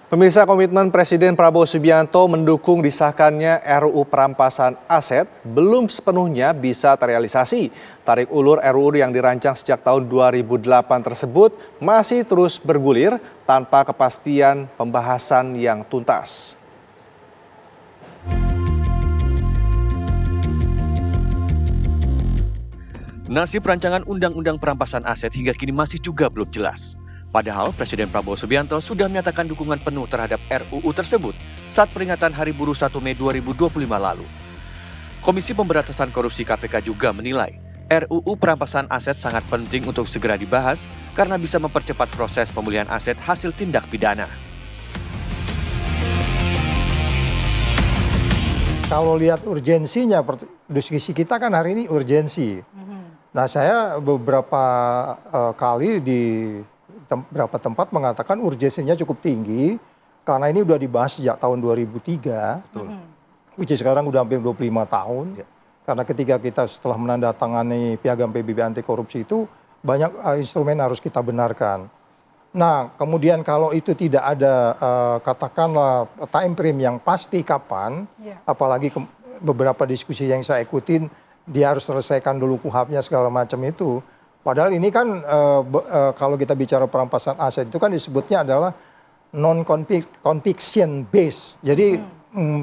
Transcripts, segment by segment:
Pemirsa, komitmen Presiden Prabowo Subianto mendukung disahkannya RUU Perampasan Aset belum sepenuhnya bisa terrealisasi. Tarik ulur RUU yang dirancang sejak tahun 2008 tersebut masih terus bergulir tanpa kepastian pembahasan yang tuntas. Nasib rancangan Undang-Undang Perampasan Aset hingga kini masih juga belum jelas. Padahal Presiden Prabowo Subianto sudah menyatakan dukungan penuh terhadap RUU tersebut saat peringatan Hari Buruh 1 Mei 2025 lalu. Komisi Pemberantasan Korupsi KPK juga menilai RUU Perampasan Aset sangat penting untuk segera dibahas karena bisa mempercepat proses pemulihan aset hasil tindak pidana. Kalau lihat urgensinya, diskusi kita kan hari ini urgensi. Nah, saya beberapa kali di beberapa tempat mengatakan urgensinya cukup tinggi karena ini udah dibahas sejak tahun 2003. Which is sekarang udah hampir 25 tahun. Karena ketika kita setelah menandatangani Piagam PBB anti korupsi itu banyak instrumen harus kita benarkan. Nah, kemudian kalau itu tidak ada katakanlah time frame yang pasti kapan, apalagi beberapa diskusi yang saya ikutin dia harus selesaikan dulu KUHP-nya segala macam itu. Padahal ini kan kalau kita bicara perampasan aset itu kan disebutnya adalah non-conviction based. Jadi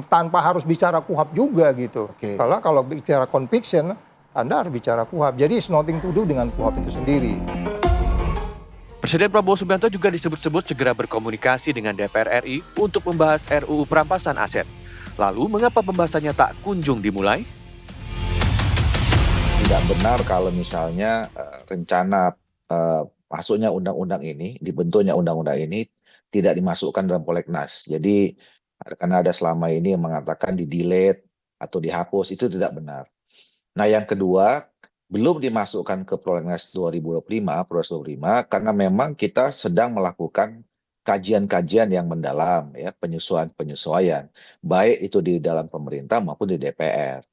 tanpa harus bicara KUHP juga gitu. Kalau bicara conviction, Anda harus bicara KUHP. Jadi it's nothing to do dengan KUHP itu sendiri. Presiden Prabowo Subianto juga disebut-sebut segera berkomunikasi dengan DPR RI untuk membahas RUU Perampasan Aset. Lalu mengapa pembahasannya tak kunjung dimulai? Tidak benar kalau misalnya rencana masuknya undang-undang ini, dibentuknya undang-undang ini tidak dimasukkan dalam prolegnas. Jadi karena ada selama ini yang mengatakan di-delete atau dihapus, itu tidak benar. Nah, yang kedua, belum dimasukkan ke prolegnas 2025 karena memang kita sedang melakukan kajian-kajian yang mendalam, ya, penyesuaian-penyesuaian, baik itu di dalam pemerintah maupun di DPR.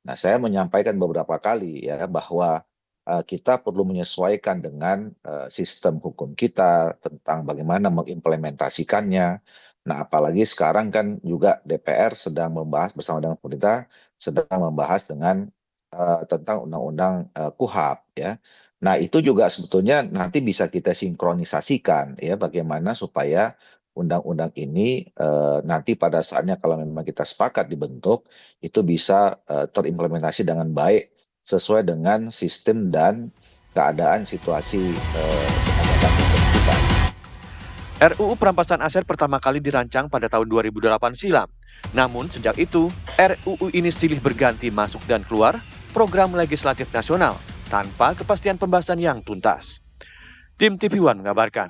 Nah, saya menyampaikan beberapa kali ya bahwa kita perlu menyesuaikan dengan sistem hukum kita tentang bagaimana mengimplementasikannya. Nah, apalagi sekarang kan juga DPR sedang membahas bersama dengan pemerintah sedang membahas dengan tentang undang-undang KUHP ya. Nah, itu juga sebetulnya nanti bisa kita sinkronisasikan ya bagaimana supaya undang-undang ini nanti pada saatnya kalau memang kita sepakat dibentuk itu bisa terimplementasi dengan baik sesuai dengan sistem dan keadaan situasi penegakan hukum kita. RUU Perampasan Aset pertama kali dirancang pada tahun 2008 silam. Namun sejak itu, RUU ini silih berganti masuk dan keluar program legislatif nasional tanpa kepastian pembahasan yang tuntas. Tim TV One mengabarkan.